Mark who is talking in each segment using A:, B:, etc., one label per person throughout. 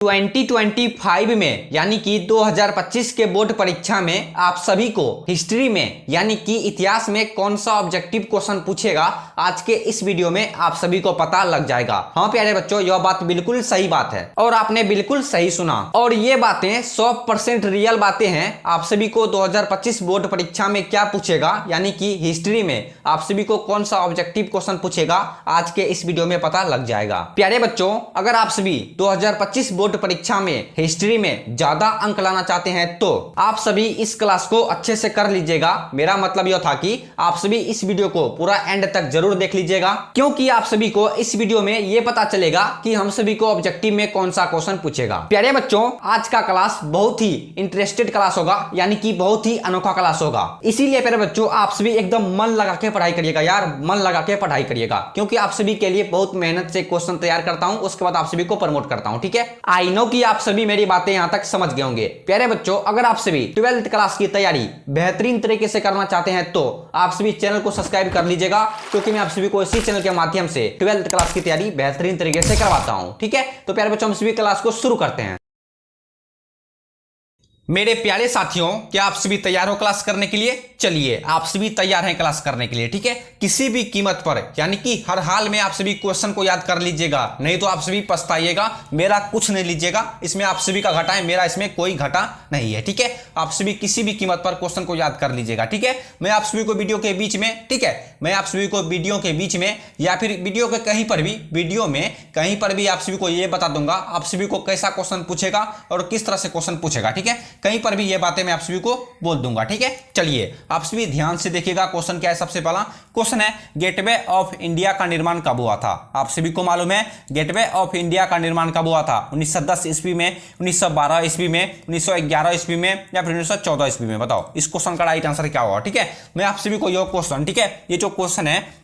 A: 2025 में यानी कि 2025 के बोर्ड परीक्षा में आप सभी को हिस्ट्री में यानी कि इतिहास में कौन सा ऑब्जेक्टिव क्वेश्चन पूछेगा, आज के इस वीडियो में आप सभी को पता लग जाएगा। हाँ प्यारे बच्चों, यह बात बिल्कुल सही बात है और आपने बिल्कुल सही सुना और ये बातें 100% रियल बातें हैं। आप सभी को 2025 बोर्ड परीक्षा में क्या पूछेगा यानी कि हिस्ट्री में आप सभी को कौन सा ऑब्जेक्टिव क्वेश्चन पूछेगा, आज के इस वीडियो में पता लग जाएगा। प्यारे बच्चों, अगर आप सभी 2025 बोर्ड परीक्षा में हिस्ट्री में ज्यादा अंक लाना चाहते हैं तो आप सभी इस क्लास को अच्छे से कर लीजिएगा। मेरा मतलब यह था कि आप सभी इस वीडियो को पूरा एंड तक जरूर देख लीजिएगा, क्योंकि आप सभी को इस वीडियो में यह पता चलेगा कि हम सभी को ऑब्जेक्टिव में कौन सा क्वेश्चन पूछेगा। प्यारे बच्चों, आज का क्लास बहुत ही इंटरेस्टेड क्लास होगा, यानी कि बहुत ही अनोखा क्लास होगा। इसीलिए प्यारे बच्चों, आप सभी एकदम मन लगा के पढ़ाई करिएगा यार, मन लगा के पढ़ाई करिएगा, क्योंकि आप सभी के लिए बहुत मेहनत से क्वेश्चन तैयार करता हूं, उसके बाद आप सभी को प्रमोट करता हूं। ठीक है, आई नो कि आप सभी मेरी बातें यहां तक समझ गए होंगे। प्यारे बच्चों, अगर आप सभी 12th क्लास की तैयारी बेहतरीन तरीके से करना चाहते हैं तो आप सभी चैनल को सब्सक्राइब कर लीजिएगा, क्योंकि मैं आप सभी को इसी चैनल के माध्यम से 12th क्लास की तैयारी बेहतरीन तरीके से करवाता हूं। ठीक है, तो प्यारे बच्चों, हम सभी क्लास को शुरू करते हैं। मेरे प्यारे साथियों, क्या आप सभी तैयार हो क्लास करने के लिए? चलिए, आप सभी तैयार हैं क्लास करने के लिए। ठीक है, किसी भी कीमत पर यानी कि हर हाल में आप सभी क्वेश्चन को याद कर लीजिएगा, नहीं तो आप सभी पछताइएगा। मेरा कुछ नहीं लीजिएगा, इसमें आप सभी का घटा है, मेरा इसमें कोई घटा नहीं है। ठीक है, आप सभी किसी भी कीमत पर क्वेश्चन को याद कर लीजिएगा। ठीक है, मैं आप सभी को वीडियो के बीच में, ठीक है, मैं आप सभी को वीडियो के बीच में या फिर वीडियो के कहीं पर भी, वीडियो में कहीं पर भी आप सभी को यह बता दूंगा आप सभी को कैसा क्वेश्चन पूछेगा और किस तरह से क्वेश्चन पूछेगा। ठीक है, कहीं पर भी ये बातें मैं आप सभी को बोल दूंगा। ठीक है, चलिए आप सभी ध्यान से देखिएगा। क्वेश्चन क्या है? सबसे पहला क्वेश्चन है, गेटवे ऑफ इंडिया का निर्माण कब हुआ था? आप सभी को मालूम है गेटवे ऑफ इंडिया का निर्माण कब हुआ था? 1910 ईस्वी में, 1912 ईस्वी में, 1911 ईस्वी में या फिर 1914 ईस्वी में? बताओ इस क्वेश्चन का राइट आंसर क्या होगा। ठीक है, मैं आप सभी को यह क्वेश्चन, ठीक है, ये जो क्वेश्चन है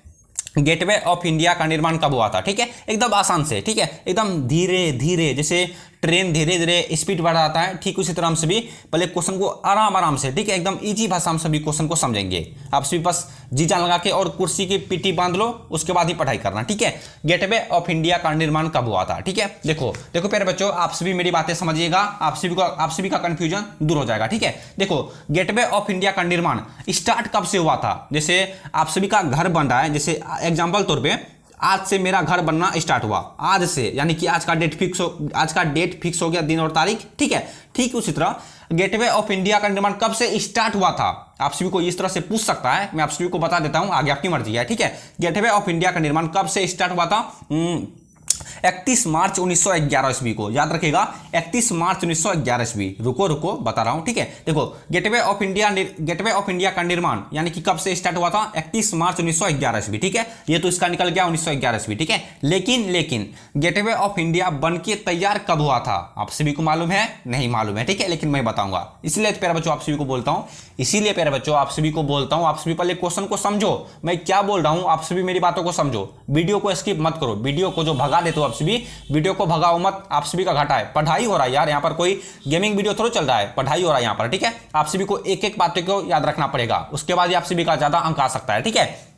A: गेटवे ऑफ इंडिया का निर्माण कब हुआ था, ठीक है, एकदम आसान से, ठीक है, एकदम धीरे धीरे, जैसे ट्रेन धीरे धीरे स्पीड बढ़ाता है, ठीक उसी तरह हम सभी पहले क्वेश्चन को आराम आराम से, ठीक है, एकदम इजी भाषा हम सभी क्वेश्चन को समझेंगे। आप सभी बस जी जान लगा के और कुर्सी की पीटी बांध लो, उसके बाद ही पढ़ाई करना। ठीक है, गेटवे ऑफ इंडिया का निर्माण कब हुआ था? ठीक है, देखो देखो प्यारे बच्चों, आप सभी मेरी बातें समझिएगा, आप सभी का कंफ्यूजन दूर हो जाएगा। ठीक है, देखो गेटवे ऑफ इंडिया का निर्माण स्टार्ट कब से हुआ था? जैसे आप सभी का घर बन रहा है, जैसे एग्जाम्पल तौर पे आज से मेरा घर बनना स्टार्ट हुआ, आज से, यानी कि आज का डेट फिक्स हो गया, दिन और तारीख। ठीक है, ठीक उसी तरह गेटवे ऑफ इंडिया का निर्माण कब से स्टार्ट हुआ था? आप सभी को इस तरह से पूछ सकता है, मैं आप सभी को बता देता हूं, आगे आपकी मर्जी है। ठीक है, गेटवे ऑफ इंडिया का निर्माण कब से स्टार्ट हुआ था? 31 मार्च 1911 ईस्वी को, याद रखिएगा, 31 मार्च 1911 ईस्वी। रुको बता रहा हूं। ठीक है, देखो गेटवे ऑफ इंडिया का निर्माण यानी कि कब से स्टार्ट हुआ था? 31 मार्च 1911 ईस्वी। ठीक है, ये तो इसका निकल गया 1911 ईस्वी। ठीक है, लेकिन गेटवे ऑफ इंडिया बनके तैयार कब हुआ था? आप सभी को मालूम है? नहीं मालूम है। ठीक है, लेकिन मैं बताऊंगा, इसलिए प्यारे बच्चों आप सभी को बोलता हूं, आप सभी पहले क्वेश्चन को समझो, मैं क्या बोल रहा हूं, आप सभी मेरी बातों को समझो, वीडियो को स्किप मत करो, वीडियो को जो भगा दे तो आप सभी वीडियो को भगाओ मत, आप सभी का घाटा है, पढ़ाई हो रहा है यार, यहाँ पर कोई गेमिंग वीडियो थोड़ा चल रहा है, पढ़ाई हो रहा है यहाँ पर। ठीक है, आप सभी को एक एक बातों को याद रखना पड़ेगा, उसके बाद आप सभी का ज्यादा अंक आ सकता है। ठीक है,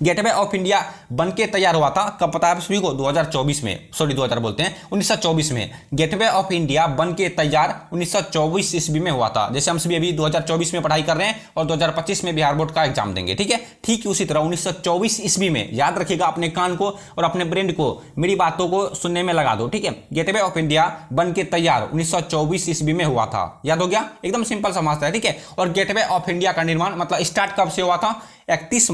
A: गेटवे ऑफ इंडिया बनके तैयार हुआ था कब पता है आप सभी को? 2024 में, सॉरी 2000 बोलते हैं, 1924 में गेटवे ऑफ इंडिया बनके तैयार 1924 ईस्वी में हुआ था। जैसे हम सभी अभी 2024 में पढ़ाई कर रहे हैं और 2025 में बिहार बोर्ड का एग्जाम देंगे। ठीक है, ठीक उसी तरह 1924 ईस्वी में, याद रखिएगा, अपने कान को और अपने ब्रेन को मेरी बातों को सुनने में लगा दो। ठीक है, गेटवे ऑफ इंडिया बनके तैयार 1924 ईस्वी में हुआ था, याद हो गया, एकदम सिंपल समझता है। ठीक है, और गेटवे ऑफ इंडिया का निर्माण मतलब स्टार्ट कब से हुआ था? 31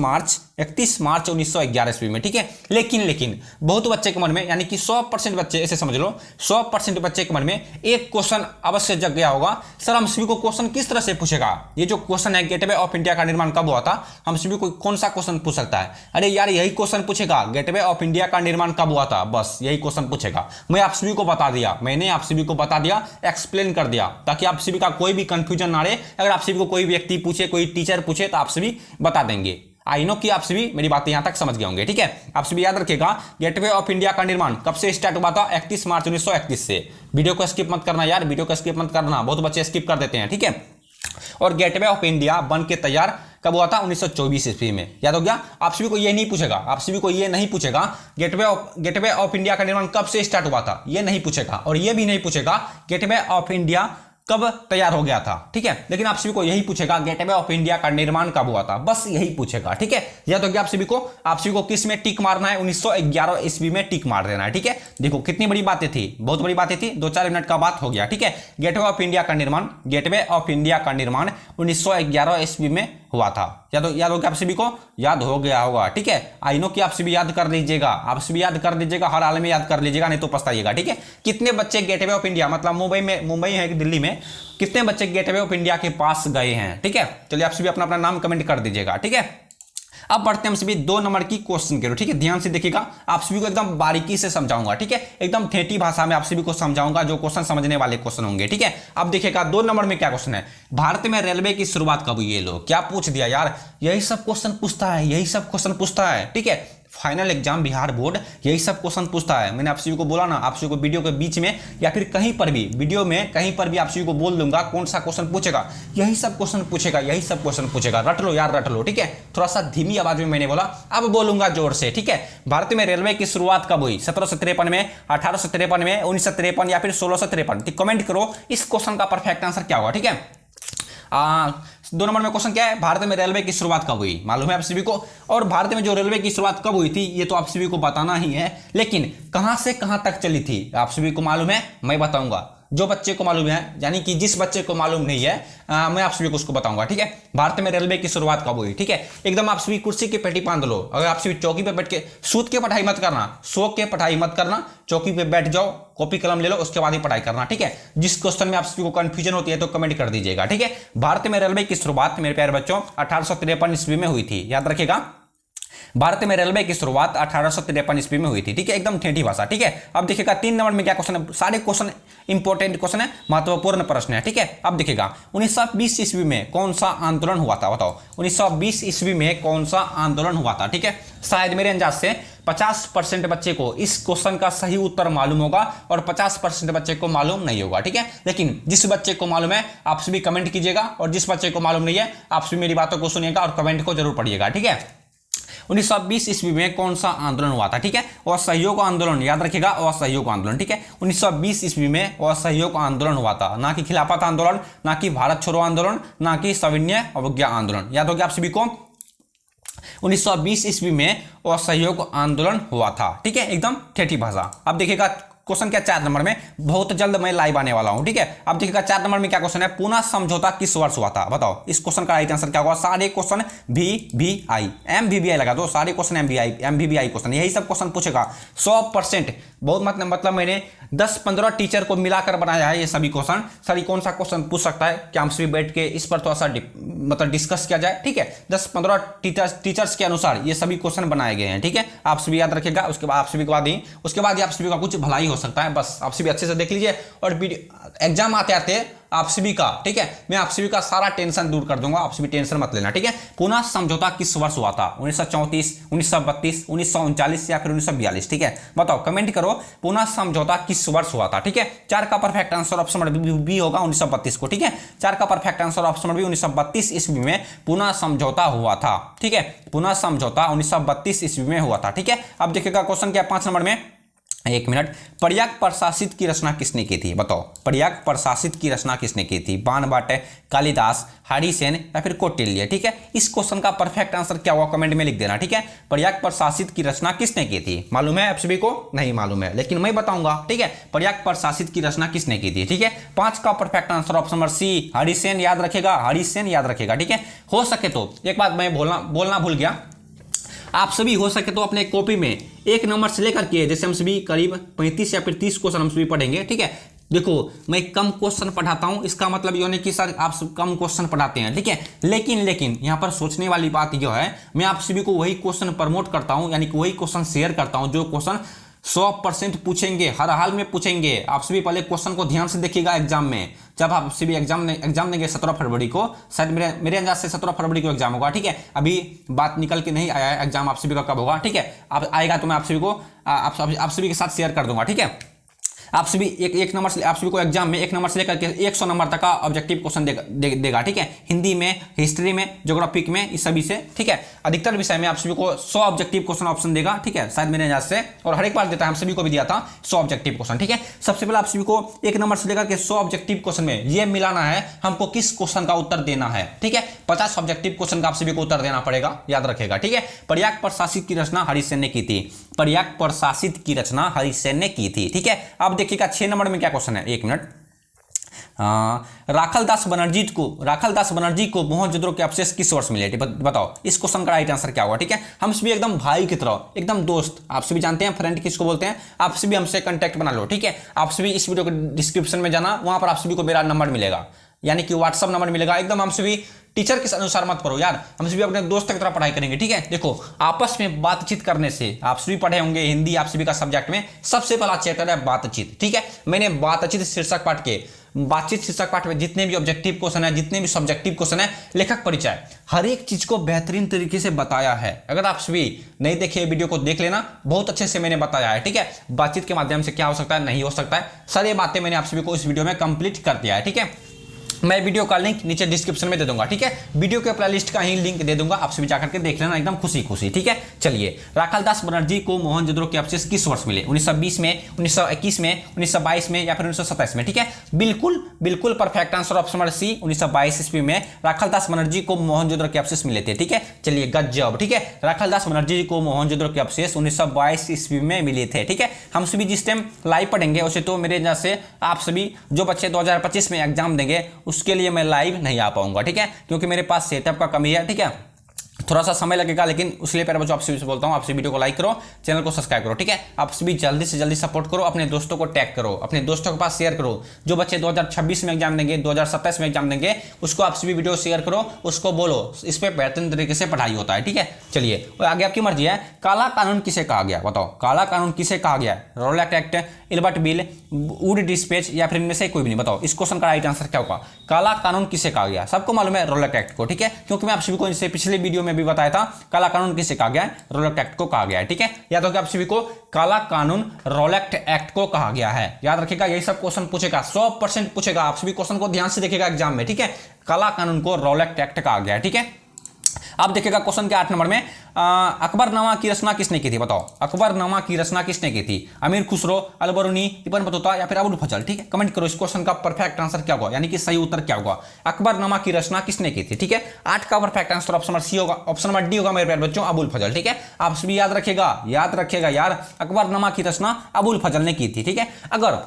A: मार्च 1911 ईस्वी में। ठीक है, लेकिन बहुत बच्चे के मन में, यानी कि 100% बच्चे, ऐसे समझ लो 100% बच्चे के मन में एक क्वेश्चन अवश्य जग गया होगा, सर हम सभी को क्वेश्चन किस तरह से पूछेगा? ये जो क्वेश्चन है गेटवे ऑफ इंडिया का निर्माण कब हुआ था, हम सभी को कौन सा क्वेश्चन पूछ सकता है? अरे यार यही क्वेश्चन पूछेगा, गेटवे ऑफ इंडिया का निर्माण कब हुआ था, बस यही क्वेश्चन पूछेगा। मैं आप सभी को बता दिया, मैंने आप सभी को बता दिया, एक्सप्लेन कर दिया, ताकि आप सभी का कोई भी कंफ्यूजन ना रहे। अगर आप सभी को कोई व्यक्ति पूछे, कोई टीचर पूछे, तो आप सभी बता देंगे। आई नो कि आप सभी मेरी बातें यहां तक समझ गए होंगे। ठीक है, आप सभी याद रखिएगा, गेटवे ऑफ इंडिया का निर्माण कब से स्टार्ट हुआ था? 31 मार्च 1931 से। वीडियो को स्किप मत करना यार, वीडियो को स्किप मत करना, बहुत बच्चे स्किप कर देते हैं। ठीक है, और गेटवे ऑफ इंडिया बन के तैयार कब हुआ था? 1924 ईस्वी में। याद हो गया? आप सभी को ये नहीं पूछेगा, आप सभी को ये नहीं पूछेगा गेटवे ऑफ इंडिया का निर्माण कब से स्टार्ट हुआ था, ये नहीं पूछेगा। और ये भी नहीं पूछेगा गेटवे ऑफ इंडिया कब तैयार हो गया था, ठीक है। लेकिन आप सभी को यही पूछेगा गेटवे ऑफ इंडिया का निर्माण कब हुआ था, बस यही पूछेगा, ठीक है। या तो क्या आप सभी को किस में टिक मारना है? 1911 ईस्वी में टिक मार देना है, ठीक है। देखो कितनी बड़ी बातें थी, बहुत बड़ी बातें थी, 2-4 मिनट का बात हो गया, ठीक है। गेटवे ऑफ इंडिया का निर्माण 1911 ईस्वी में हुआ था। याद हो गया आप सभी को? याद हो गया होगा, ठीक है। आई नो कि आप सभी याद कर लीजिएगा, आप सभी याद कर लीजिएगा, हर हाल में याद कर लीजिएगा, नहीं तो पछताइएगा, ठीक है। कितने बच्चे गेटवे ऑफ इंडिया, मतलब मुंबई है कि दिल्ली में, कितने बच्चे गेटवे ऑफ इंडिया के पास गए हैं, ठीक है। चलिए आप सभी अपना अपना नाम कमेंट कर दीजिएगा, ठीक है। अब बढ़ते हैं हम सभी 2 नंबर की क्वेश्चन के, ठीक है। ध्यान से देखिएगा, आप सभी को एकदम बारीकी से समझाऊंगा, ठीक है। एकदम ठेठी भाषा में आप सभी को समझाऊंगा, जो क्वेश्चन समझने वाले क्वेश्चन होंगे, ठीक है। अब देखिएगा 2 नंबर में क्या क्वेश्चन है? भारत में रेलवे की शुरुआत कब हुई? ये लोग क्या पूछ दिया यार, यही सब क्वेश्चन पूछता है, यही सब क्वेश्चन पूछता है, ठीक है। फाइनल एग्जाम बिहार बोर्ड यही सब क्वेश्चन पूछता है। मैंने आप सभी को बोला ना, आप सभी को वीडियो के बीच में या फिर कहीं पर भी वीडियो में कहीं पर भी आप सभी को बोल दूंगा कौन सा क्वेश्चन पूछेगा, यही सब क्वेश्चन पूछेगा, यही सब क्वेश्चन पूछेगा। रट लो यार, रट लो, ठीक है। थोड़ा सा धीमी आवाज में मैंने बोला, अब बोलूंगा जोर से, ठीक है। भारत में रेलवे की शुरुआत कब हुई? 1753 में, 1853 में, 1953 या फिर 1653? कमेंट करो इस क्वेश्चन का परफेक्ट आंसर क्या होगा, ठीक है। 2 नंबर में क्वेश्चन क्या है? भारत में रेलवे की शुरुआत कब हुई? मालूम है आप सभी को। और भारत में जो रेलवे की शुरुआत कब हुई थी ये तो आप सभी को बताना ही है, लेकिन कहां से कहां तक चली थी आप सभी को मालूम है? मैं बताऊंगा। जो बच्चे को मालूम है, यानी कि जिस बच्चे को मालूम नहीं है, मैं आप सभी को उसको बताऊंगा, ठीक है। भारत में रेलवे की शुरुआत कब हुई, ठीक है। एकदम आप सभी कुर्सी की पेटी बांध लो। अगर आप सभी चौकी पे बैठ के, सूत के पढ़ाई मत करना, सो के पढ़ाई मत करना, चौकी पे बैठ जाओ, कॉपी कलम ले लो, उसके बाद ही पढ़ाई करना, ठीक है। जिस क्वेश्चन में आप सभी को कंफ्यूजन होती है तो कमेंट कर दीजिएगा, ठीक है। भारत में रेलवे की शुरुआत मेरे प्यारे बच्चों 1853 ईस्वी में हुई थी, याद रखिएगा। भारत में रेलवे की शुरुआत 1853 ईस्वी में हुई थी, ठीक है। एकदम ठेठी भाषा, ठीक है। अब देखिएगा 3 नंबर में क्या क्वेश्चन है? सारे क्वेश्चन इंपॉर्टेंट क्वेश्चन है, महत्वपूर्ण प्रश्न है, ठीक है। अब देखिएगा 1920 ईस्वी में कौन सा आंदोलन हुआ था? बताओ 1920 ईस्वी में कौन सा आंदोलन हुआ था, ठीक है। शायद मेरे अंदाज से 50% बच्चे को इस क्वेश्चन का सही उत्तर मालूम होगा और 50% बच्चे को मालूम नहीं होगा, ठीक है। लेकिन जिस बच्चे को मालूम है आप सभी कमेंट कीजिएगा, और जिस बच्चे को मालूम नहीं है आप सभी मेरी बातों को सुनिएगा और कमेंट को जरूर पढ़िएगा, ठीक है। 1920 ईस्वी में कौन सा आंदोलन हुआ था, ठीक है। असहयोग आंदोलन, याद रखिएगा, असहयोग आंदोलन, ठीक है। 1920 ईस्वी में असहयोग आंदोलन हुआ था, ना कि खिलाफत आंदोलन, ना कि भारत छोड़ो आंदोलन, ना कि सविनय अवज्ञा आंदोलन। याद हो गया आप सभी को? 1920 ईस्वी में असहयोग आंदोलन हुआ था, ठीक है। एकदम ठेठी भाषा। अब देखिएगा क्वेश्चन क्या 4 नंबर में, बहुत जल्द मैं लाइव आने वाला हूं, ठीक है। अब देखिएगा 4 नंबर में क्या क्वेश्चन है? पुनः समझौता किस वर्ष हुआ था? बताओ इस क्वेश्चन का राइट आंसर क्या होगा? सारे क्वेश्चन VVI MVVI लगा दो, सारे क्वेश्चन MVVI क्वेश्चन, यही सब क्वेश्चन पूछेगा 100%। बहुत मतलब मैंने 10-15 टीचर को मिलाकर बनाया है ये सभी क्वेश्चन। सर कौन सा क्वेश्चन पूछ सकता है, क्या हम सभी बैठ के इस पर थोड़ा सा मतलब डिस्कस किया जाए, ठीक है। 10-15 टीचर्स के अनुसार ये सभी क्वेश्चन बनाए गए हैं, ठीक है। आप सभी याद रखिएगा। उसके बाद आप सभी आप सभी का कुछ भलाई हो सकता है, बस आप सभी अच्छे से देख लीजिए। और एग्जाम आते आते आप सभी का, ठीक है, मैं आप सभी का सारा टेंशन दूर कर दूंगा, आप सभी टेंशन मत लेना, ठीक है। पुनः समझौता किस वर्ष हुआ था? 1934, 1932, 1939 या फिर 1942, ठीक है। बताओ कमेंट करो, पुनः समझौता किस वर्ष हुआ था, ठीक है। 4 का perfect answer option number B होगा 1932 को, ठीक है। 4 का perfect answer option number B 1932 ईस्वी में पुनः समझौता हुआ था, ठीक है। पुनः समझौता 1932 ईस्वी में हुआ था, ठीक है। अब देखिएगा क्वेश्चन क्या 5 नंबर में, 1 मिनट। प्रयाग प्रशासित की रचना किसने की थी? बताओ प्रयाग प्रशासित की रचना किसने की थी? बाणभट्ट, कालिदास, हरिसेन या फिर कौटिल्य, ठीक है। इस क्वेश्चन का परफेक्ट आंसर क्या हुआ कमेंट में लिख देना, ठीक है। प्रयाग प्रशासित की रचना किसने की थी? मालूम है आप सभी को? नहीं मालूम है, लेकिन मैं बताऊंगा, ठीक है। प्रयाग प्रशासित की रचना किसने की थी, ठीक है। 5 का perfect answer option number C, Harisen, याद रखेगा, हरिसेन याद रखेगा, ठीक है। हो सके तो एक बात मैं बोलना भूल गया, आप सभी हो सके तो अपने कॉपी में 1 नंबर से लेकर के, जैसे हम सभी करीब 35 या फिर 30 क्वेश्चन हम सभी पढ़ेंगे, ठीक है। देखो मैं कम क्वेश्चन पढ़ाता हूं, इसका मतलब ये नहीं कि सर आप सब कम क्वेश्चन पढ़ाते हैं, ठीक है। लेकिन यहाँ पर सोचने वाली बात जो है, मैं आप सभी को वही क्वेश्चन प्रमोट करता हूं, यानी कि वही क्वेश्चन शेयर करता हूं जो क्वेश्चन 100% पूछेंगे, हर हाल में पूछेंगे। आप सभी पहले क्वेश्चन को ध्यान से देखिएगा एग्जाम में, जब आप सभी एग्जाम देंगे 17 फरवरी को, शायद मेरे अंदाज से 17 फरवरी को एग्जाम होगा, ठीक है। अभी बात निकल के नहीं आया है एग्जाम आप सभी का कब होगा, ठीक है। अब आएगा तो मैं आप सभी को आप सभी के साथ शेयर कर दूंगा, ठीक है। आप सभी एक नंबर से आप सभी को एग्जाम में 1 नंबर से लेकर के 100 नंबर तक का ऑब्जेक्टिव क्वेश्चन देगा, ठीक है। हिंदी में, हिस्ट्री में, ज्योग्राफिक में, इस सभी से, ठीक है। अधिकतर विषय में आप सभी को 100 ऑब्जेक्टिव क्वेश्चन ऑप्शन देगा, ठीक है, शायद मेरे अंदाज से, और हर एक बार देता है, हम सभी को भी दिया था 100 ऑब्जेक्टिव क्वेश्चन, ठीक है। सबसे पहले आप सभी को 1 नंबर से लेकर के 100 ऑब्जेक्टिव क्वेश्चन में ये मिलाना है हमको किस क्वेश्चन का उत्तर देना है, ठीक है। 50 ऑब्जेक्टिव क्वेश्चन का आप सभी को उत्तर देना पड़ेगा, याद रखेगा, ठीक है। पर्याप्त प्रशासित की रचना हरिसेन ने की थी, पर्याप्त प्रशासित की रचना हरिसेन ने की थी, ठीक है। अब देखिएगा 6 नंबर में क्या क्वेश्चन है, 1 मिनट। राखलदास बनर्जी को मोहनजोदड़ो के अवशेष किस वर्ष मिले, बताओ। इस क्वेश्चन का राइट आंसर क्या होगा, ठीक है। हम सभी एकदम भाई की तरह, एकदम दोस्त, आप सभी जानते हैं फ्रेंड किसको बोलते हैं, आप सभी हमसे कांटेक्ट बना लो, ठीक है। आप सभी इस वीडियो के डिस्क्रिप्शन में जाना, वहां पर आप सभी को मेरा नंबर मिलेगा, यानी कि व्हाट्सअप नंबर मिलेगा। एकदम हम सभी टीचर के अनुसार मत पढ़ो यार, हम सभी अपने दोस्त की तरह पढ़ाई करेंगे, ठीक है। देखो, आपस में बातचीत करने से, आप सभी पढ़े होंगे हिंदी, आप सभी का सब्जेक्ट में सबसे पहला चैप्टर है बातचीत, ठीक है। मैंने बातचीत शीर्षक पाठ के बातचीत शीर्षक पाठ में जितने भी ऑब्जेक्टिव क्वेश्चन है, जितने भी सब्जेक्टिव क्वेश्चन है, लेखक परिचय, हर एक चीज को बेहतरीन तरीके से बताया है। अगर आप सभी नहीं देखे वीडियो को देख लेना, बहुत अच्छे से मैंने बताया है, ठीक है। बातचीत के माध्यम से क्या हो सकता है, नहीं हो सकता है, सारी बातें मैंने आप सभी को इस वीडियो में कंप्लीट कर दिया है, ठीक है। मैं वीडियो का लिंक नीचे डिस्क्रिप्शन में दे दूंगा, ठीक है। वीडियो के प्लेलिस्ट का ही लिंक दे दूंगा, आप सभी जाकर के देख लेना, एकदम खुशी खुशी, ठीक है। चलिए, राखलदास बनर्जी को मोहनजोदड़ो के अवशेष किस वर्ष मिले, 1920 में, 1921 में, 1922 में या फिर 1927 में, ठीक है। बिल्कुल perfect answer option number C, 1922 ईस्वी में राखलदास बनर्जी को मोहनजोदड़ो के अवशेष मिले थे, ठीक है। चलिए, गजब, ठीक है। राखलदास बनर्जी को मोहनजोदड़ो के अवशेष 1922 ईस्वी में मिले थे, ठीक है। हम सभी जिस टाइम लाइव पढ़ेंगे, उसे तो मेरे अंदाज से आप सभी जो बच्चे 2025 में एग्जाम देंगे उसके लिए मैं लाइव नहीं आ पाऊंगा, ठीक है, क्योंकि मेरे पास सेटअप का कमी है, ठीक है। थोड़ा सा समय लगेगा, लेकिन उसके प्यारे बच्चों आपसे बोलता हूं, आपसे वीडियो को लाइक करो, चैनल को सब्सक्राइब करो, ठीक है। आप सभी जल्दी से जल्दी सपोर्ट करो, अपने दोस्तों को टैग करो, अपने दोस्तों के पास शेयर करो। जो बच्चे 2026 में एग्जाम देंगे, 2027 में एग्जाम देंगे, उसको आप सभी वीडियो शेयर करो, उसको बोलो इस पर बेहतरीन तरीके से पढ़ाई होता है, ठीक है। चलिए, और आगे आपकी मर्जी है। काला कानून किसे कहा गया, बताओ। काला कानून किसे कहा गया, Rowlatt act, Ilbert bill, Wood dispatch या फिर इनमें से कोई भी नहीं, बताओ। इस क्वेश्चन का राइट आंसर क्या होगा। काला कानून किसे कहा गया, सबको मालूम है, रॉलेट एक्ट को, ठीक है, क्योंकि मैं आप सभी को इससे पिछले वीडियो में भी बताया था, काला कानून किसे कहा गया है, रॉलेट एक्ट को कहा गया है, ठीक है। याद होगा आप सभी को, काला कानून रॉलेट एक्ट को कहा गया है, याद रखिएगा। यही सब क्वेश्चन पूछेगा, 100% पूछेगा, आप सभी क्वेश्चन को ध्यान से देखिएगा एग्जाम में, ठीक है। काला कानून को रॉलेट एक्ट कहा गया है, ठीक है। अब देखिएगा क्वेश्चन के 8 नंबर में, अकबरनामा की रचना किसने की थी, बताओ। अकबरनामा की रचना किसने की थी, अमीर खुसरो, अलबरूनी, इब्न बतूता या फिर अबुल फजल, ठीक है। कमेंट करो इस क्वेश्चन का परफेक्ट आंसर क्या होगा, यानी कि सही उत्तर क्या होगा। अकबरनामा की रचना किसने की थी, ठीक है। 8 का perfect answer option number C होगा, ऑप्शन नंबर डी होगा मेरे प्यारे बच्चों, अबुल फजल, ठीक है। आप सभी याद रखिएगा यार, अकबरनामा की रचना अबुल फजल ने की थी, ठीक है। अगर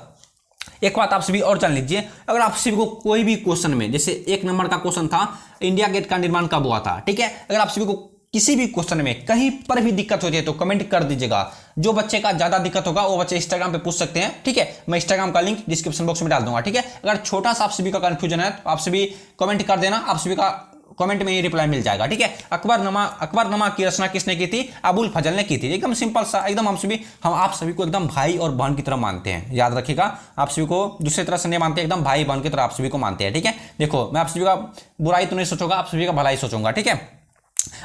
A: एक बात आप सभी और जान लीजिए, अगर आप सभी को कोई भी क्वेश्चन में, जैसे 1 नंबर का क्वेश्चन था, इंडिया गेट का निर्माण कब हुआ था, ठीक है। अगर आप सभी को किसी भी क्वेश्चन में कहीं पर भी दिक्कत होती है तो कमेंट कर दीजिएगा। जो बच्चे का ज्यादा दिक्कत होगा वो बच्चे इंस्टाग्राम पे पूछ सकते हैं, ठीक है। मैं इंस्टाग्राम का लिंक डिस्क्रिप्शन बॉक्स में डाल दूंगा, ठीक है। अगर छोटा सा आप सभी का कंफ्यूजन है तो आप सभी कमेंट कर देना, आप सभी का कमेंट में ये रिप्लाई मिल जाएगा, ठीक है। अकबरनामा की रचना किसने की थी, अबुल फजल ने की थी, एकदम सिंपल सा, एकदम हम आप सभी को एकदम भाई और बहन की तरह मानते हैं, याद रखिएगा। आप सभी को दूसरी तरह से नहीं मानते, एकदम भाई बहन की तरह आप सभी को मानते हैं, ठीक है। देखो, मैं आप सभी का बुराई तो नहीं सोचूंगा, आप सभी का भलाई सोचूंगा, ठीक है।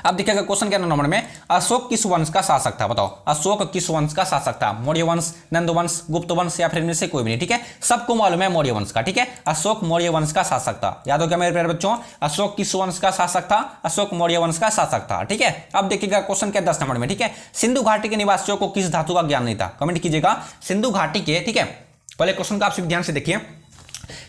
A: अब देखिएगा क्वेश्चन के नंबर में, अशोक किस वंश का शासक था, बताओ। अशोक किस वंश का शासक था, मौर्य वंश, नंद वंश, गुप्त वंश या फिर इनमें से कोई भी नहीं, ठीक है। सबको मालूम है मौर्य वंश का, ठीक है। अशोक मौर्य वंश का शासक था, याद हो गया मेरे प्यारे बच्चों। अशोक किस वंश का शासक था, अशोक मौर्य वंश का शासक था, ठीक है। अब देखिएगा क्वेश्चन के 10 नंबर में, ठीक है। सिंधु घाटी के निवासियों को किस धातु का ज्ञान नहीं था, कमेंट कीजिएगा। सिंधु घाटी के, ठीक है, पहले क्वेश्चन का आप सभी ध्यान से देखिए।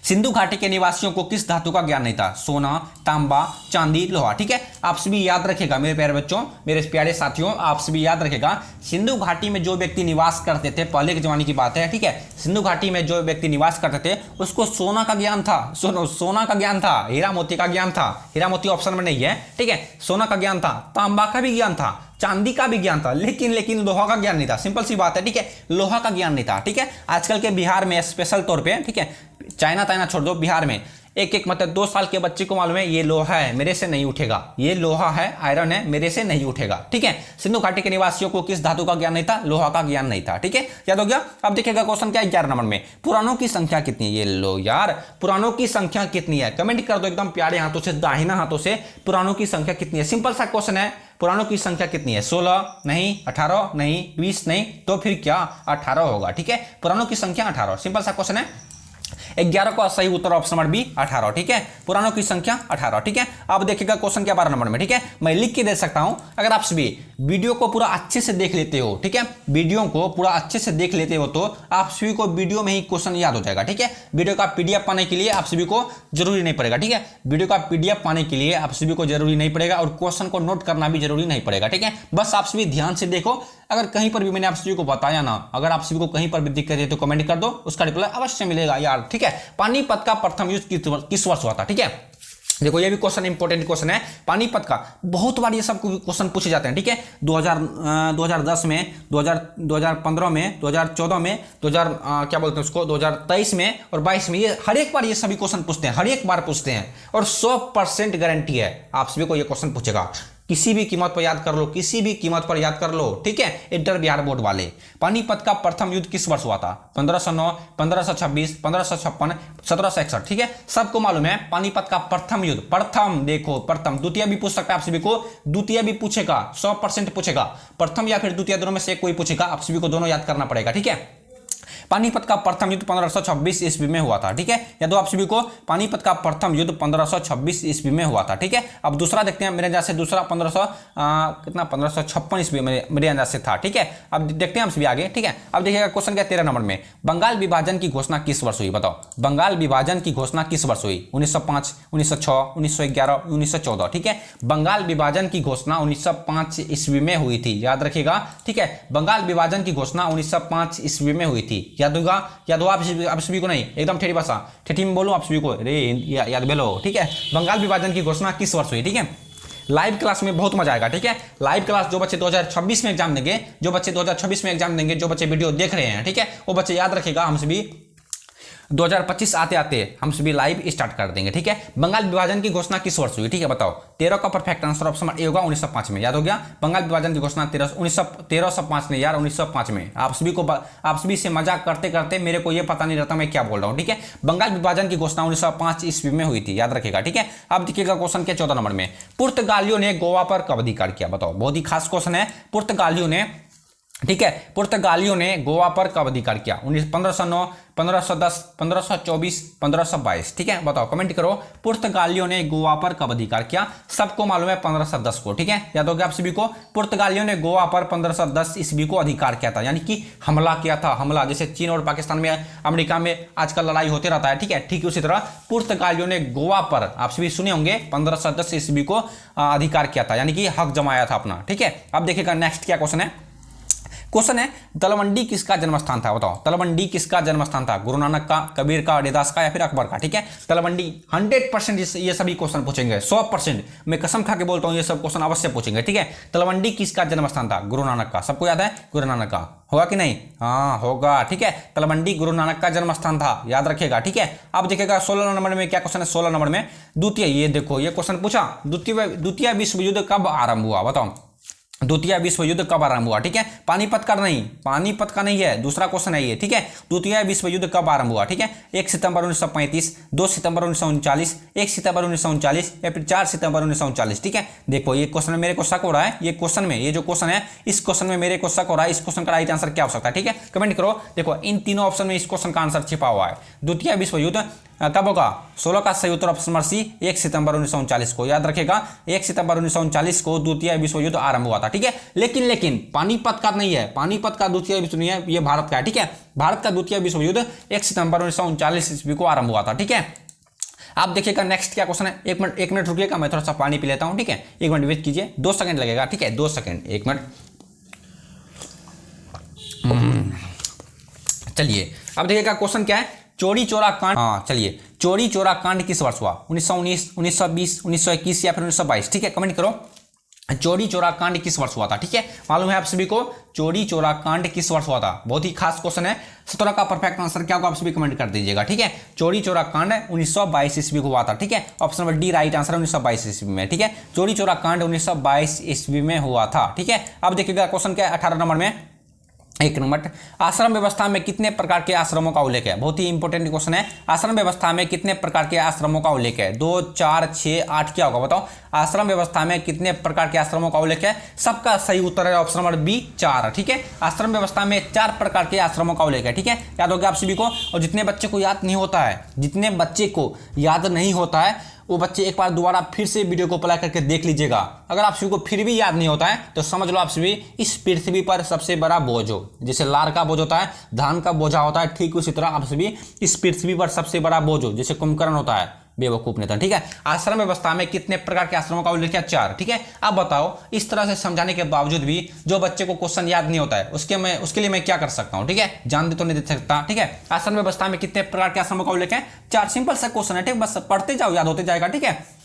A: सिंधु घाटी के निवासियों को किस धातु का ज्ञान नहीं था, सोना, तांबा, चांदी, लोहा, ठीक है। आप सभी याद रखेगा मेरे प्यारे बच्चों, मेरे प्यारे साथियों, आप सभी याद रखेगा, सिंधु घाटी में जो व्यक्ति निवास करते थे, पहले के जमाने की बात है, ठीक है। सिंधु घाटी में जो व्यक्ति निवास करते थे उसको सोना का ज्ञान था, सोना का ज्ञान था, हीरा मोती का ज्ञान था, हीरा मोती ऑप्शन में नहीं है, ठीक है। सोना का ज्ञान था, तांबा का भी ज्ञान था, चांदी का भी ज्ञान था, लेकिन लोहा का ज्ञान नहीं था, सिंपल सी बात है, ठीक है। लोहा का ज्ञान नहीं था, ठीक है। आजकल के बिहार में स्पेशल तौर पे, ठीक है, चाइना ताइना छोड़ दो, बिहार में एक मतलब 2 साल के बच्चे को मालूम है ये लोहा है, मेरे से नहीं उठेगा, ये लोहा है, आयरन है, मेरे से नहीं उठेगा, ठीक है। सिंधु घाटी के निवासियों को किस धातु का ज्ञान नहीं था, लोहा का ज्ञान नहीं था, ठीक है। याद हो गया। अब देखिएगा क्वेश्चन क्या है 11 नंबर में, पुराणों की संख्या कितनी है, ये लो यार, पुराणों की संख्या कितनी है, कमेंट कर दो एकदम प्यारे हाथों से, दाहिना हाथों से, पुराणों की संख्या कितनी है। सिंपल सा क्वेश्चन है, पुरानों की संख्या कितनी है? 16 नहीं, 18 नहीं, 20 नहीं, तो फिर क्या 18 होगा। ठीक है, पुरानों की संख्या 18, सिंपल सा क्वेश्चन है। 11 का सही उत्तर ऑप्शन नंबर बी 18। ठीक है, पुरानों की संख्या 18। ठीक है, अब देखिएगा क्वेश्चन क्या 12 नंबर में। ठीक है, मैं लिख के दे सकता हूं, अगर आप सभी वीडियो को पूरा अच्छे से देख लेते हो, ठीक है, वीडियो को पूरा अच्छे से देख लेते हो तो आप सभी को वीडियो में ही क्वेश्चन याद हो जाएगा। ठीक है, वीडियो का पीडीएफ पाने के लिए आप सभी को जरूरी नहीं पड़ेगा। ठीक है, वीडियो का पीडीएफ पाने के लिए आप सभी को जरूरी नहीं पड़ेगा और क्वेश्चन को नोट करना भी जरूरी नहीं पड़ेगा। ठीक है, बस आप सभी ध्यान से देखो। अगर कहीं पर भी मैंने आप सभी को बताया ना, अगर आप सभी को कहीं पर भी दिक्कत है तो कमेंट कर दो, उसका रिप्लाई अवश्य मिलेगा यार। ठीक है, पानीपत का प्रथम युद्ध किस वर्ष हुआ था? ठीक है, देखो ये भी क्वेश्चन इंपॉर्टेंट क्वेश्चन है। पानीपत का बहुत बार ये सब क्वेश्चन पूछे जाते हैं। ठीक है, 2010 में, 2015 में, 2014 में, क्या बोलते हैं उसको, 2023 में और 22 में, ये हर एक बार ये सभी क्वेश्चन पूछते हैं, हर एक बार पूछते हैं और 100% गारंटी है आप सभी को ये क्वेश्चन पूछेगा। किसी भी कीमत पर याद कर लो, किसी भी कीमत पर याद कर लो। ठीक है, इंटर बिहार बोर्ड वाले। पानीपत का प्रथम युद्ध किस वर्ष हुआ था? 1509, 1526, 1556, 1761। ठीक है, सबको मालूम है पानीपत का प्रथम युद्ध। प्रथम देखो, प्रथम, द्वितीय भी पूछ सकता है आप सभी को, द्वितीय भी पूछेगा, 100% पूछेगा। प्रथम या फिर द्वितीय दोनों में से कोई पूछेगा, आप सभी को दोनों याद करना पड़ेगा। ठीक है, पानीपत का प्रथम युद्ध 1526 ईस्वी में हुआ था। ठीक है, या तो आप सभी को पानीपत का प्रथम युद्ध 1526 ईस्वी में हुआ था। ठीक है, अब दूसरा देखते हैं, मेरे अंदाज से दूसरा 1556 ईस्वी में मेरे अंदाज से था। ठीक है, अब देखते हैं हम सभी आगे। ठीक है, अब देखिएगा क्वेश्चन क्या 13 नंबर में, बंगाल विभाजन की घोषणा किस वर्ष हुई? बताओ, बंगाल विभाजन की घोषणा किस वर्ष हुई? 1905, 1906, 1911, 1914। ठीक है, बंगाल विभाजन की घोषणा 1905 ईस्वी में हुई थी, याद रखिएगा। ठीक है, बंगाल विभाजन की घोषणा 1905 ईस्वी में हुई थी, याद होगा, याद हो आप सभी को? नहीं, एकदम ठेठी भाषा, ठेठी में बोलो आप सभी को, रे याद बेलो। ठीक है, बंगाल विभाजन की घोषणा किस वर्ष हुई? ठीक है, लाइव क्लास में बहुत मजा आएगा। ठीक है, लाइव क्लास जो बच्चे 2026 में एग्जाम देंगे, जो बच्चे 2026 में एग्जाम देंगे, जो बच्चे वीडियो देख रहे हैं, ठीक है, वो बच्चे याद रखेगा, हम सभी 2025 आते आते हम सभी लाइव स्टार्ट कर देंगे। ठीक है, बंगाल विभाजन की घोषणा किस वर्ष हुई? ठीक है, बताओ। 13 का परफेक्ट आंसर ऑप्शन ए होगा 1905 में, याद हो गया। बंगाल विभाजन की घोषणा 1305 नहीं यार, 1905 में। आप सभी से मजाक करते करते मेरे को ये पता नहीं रहता मैं क्या बोल रहा हूँ। ठीक है, बंगाल विभाजन की घोषणा 1905 ईस्वी में हुई थी, याद रखेगा। ठीक है, अब देखिएगा क्वेश्चन के 14 नंबर में, पुर्तगालियों ने गोवा पर कब अधिकार किया? बताओ, बहुत ही खास क्वेश्चन है। पुर्तगालियों ने, ठीक है, पुर्तगालियों ने गोवा पर कब अधिकार किया? 1509, 1510, 1524, 1522। ठीक है, बताओ, कमेंट करो, पुर्तगालियों ने गोवा पर कब अधिकार किया? सबको मालूम है 1510 को। ठीक है, याद हो गया आप सभी को, पुर्तगालियों ने गोवा पर 1510 ईस्वी को अधिकार किया था, यानी कि हमला किया था। हमला जैसे चीन और पाकिस्तान में, अमेरिका में आजकल लड़ाई होते रहता है। ठीक है, ठीक उसी तरह पुर्तगालियों ने गोवा पर, आप सभी सुने होंगे, 1510 ईस्वी को अधिकार किया था, यानी कि हक जमाया था अपना। ठीक है, अब देखिएगा नेक्स्ट क्या क्वेश्चन है। क्वेश्चन है, तलवंडी किसका जन्मस्थान था? बताओ, तलवंडी किसका जन्मस्थान था? गुरु नानक का, कबीर का, रविदास का या फिर अकबर का? ठीक है, तलवंडी 100% ये सभी क्वेश्चन पूछेंगे, 100%। मैं कसम खा के बोलता हूं ये सब क्वेश्चन अवश्य पूछेंगे। ठीक है, तलवंडी किसका जन्मस्थान था? गुरु नानक का। सबको याद है गुरु नानक का? होगा कि नहीं? हाँ होगा। ठीक है, तलवंडी गुरु नानक का जन्मस्थान था, याद रखिएगा। ठीक है, अब देखिएगा 16 नंबर में क्या क्वेश्चन है। 16 नंबर में द्वितीय, ये देखो ये क्वेश्चन पूछा, द्वितीय विश्व युद्ध कब आरंभ हुआ? बताओ, द्वितीय विश्व युद्ध कब आरंभ हुआ? ठीक है, पानीपत का नहीं, पानीपत का नहीं है, दूसरा क्वेश्चन है ये। ठीक है, द्वितीय विश्व युद्ध कब आरंभ हुआ? ठीक है, 1 सितंबर 1935, 2 सितंबर 1939, 1 सितंबर 1939 या फिर 4 सितंबर 1939। ठीक है, देखो ये क्वेश्चन में मेरे को शक हो रहा है, ये क्वेश्चन में, ये जो क्वेश्चन है, इस क्वेश्चन में मेरे को शक हो रहा है, इस क्वेश्चन का राइट आंसर क्या हो सकता है? ठीक है, कमेंट करो। देखो इन तीनों ऑप्शन में इस क्वेश्चन का आंसर छिपा हुआ है। द्वितीय विश्व युद्ध कब होगा? 16 का सही उत्तर ऑप्शन नंबर सी 1 सितंबर 1939 को, याद रखेगा। 1 सितंबर 1939 को द्वितीय विश्व युद्ध आरंभ हुआ था। ठीक है, लेकिन पानीपत का नहीं है, पानीपत का द्वितीय विश्व नहीं है, ये भारत का है। ठीक है, भारत का द्वितीय विश्व युद्ध 1 सितंबर 1939 ईस्वी को आरंभ हुआ था। ठीक है, आप देखिएगा नेक्स्ट क्या क्वेश्चन है। एक मिनट रुकिएगा, मैं थोड़ा सा पानी पी लेता हूं। ठीक है, 1 मिनट वेट कीजिए, 2 सेकंड लगेगा। ठीक है, 2 सेकंड, 1 मिनट। चलिए अब देखिएगा क्वेश्चन क्या है। चोरी चोरा कांड, हाँ चलिए, चोरी चोरा कांड किस वर्ष हुआ? 1919, 1920, 1921 या फिर 1922? ठीक है, कमेंट करो, चोरी चोरा कांड किस वर्ष हुआ था? ठीक है, मालूम है आप सभी को चोरी चोरा कांड किस वर्ष हुआ था? बहुत ही खास क्वेश्चन है। 17 का परफेक्ट आंसर क्या होगा आप सभी कमेंट कर दीजिएगा। ठीक है, चोरी चोरा कांड 1922 ईस्वी को हुआ था। ठीक है, option number D right answer 1922 ईस्वी में। ठीक है, चोरी चोरा कांड 1922 ईस्वी में हुआ था। ठीक है, अब देखिएगा क्वेश्चन क्या है 18 नंबर में। एक नंबर, आश्रम व्यवस्था में कितने प्रकार के आश्रमों का उल्लेख है? बहुत ही इंपॉर्टेंट क्वेश्चन है। आश्रम व्यवस्था में कितने प्रकार के आश्रमों का उल्लेख है? 2, 4, 6, 8 क्या होगा बताओ? आश्रम व्यवस्था में कितने प्रकार के आश्रमों का उल्लेख है? सबका सही उत्तर है ऑप्शन नंबर बी 4। ठीक है, आश्रम व्यवस्था में 4 प्रकार के आश्रमों का उल्लेख है। ठीक है, याद हो गया आप सभी को। और जितने बच्चे को याद नहीं होता है, जितने बच्चे को याद नहीं होता है वो बच्चे एक बार दोबारा फिर से वीडियो को अप्लाई करके देख लीजिएगा। अगर आप सभी को फिर भी याद नहीं होता है तो समझ लो आप सभी इस पृथ्वी पर सबसे बड़ा बोझ हो। जैसे लार का बोझ होता है, धान का बोझा होता है, ठीक उसी तरह आप सभी इस पृथ्वी पर सबसे बड़ा बोझ हो, जैसे कुंभकर्ण होता है, बेवकूफ नेता। ठीक है, आश्रम व्यवस्था में कितने प्रकार के आश्रमों का उल्लेख है? 4। ठीक है, अब बताओ इस तरह से समझाने के बावजूद भी जो बच्चे को क्वेश्चन याद नहीं होता है उसके लिए मैं क्या कर सकता हूं? ठीक है, जान दे तो नहीं दे सकता। ठीक है, आश्रम व्यवस्था में कितने प्रकार के आश्रमों का उल्लेख है? 4। सिंपल सा क्वेश्चन है, ठीक, बस पढ़ते जाओ, याद होते जाएगा। ठीक है,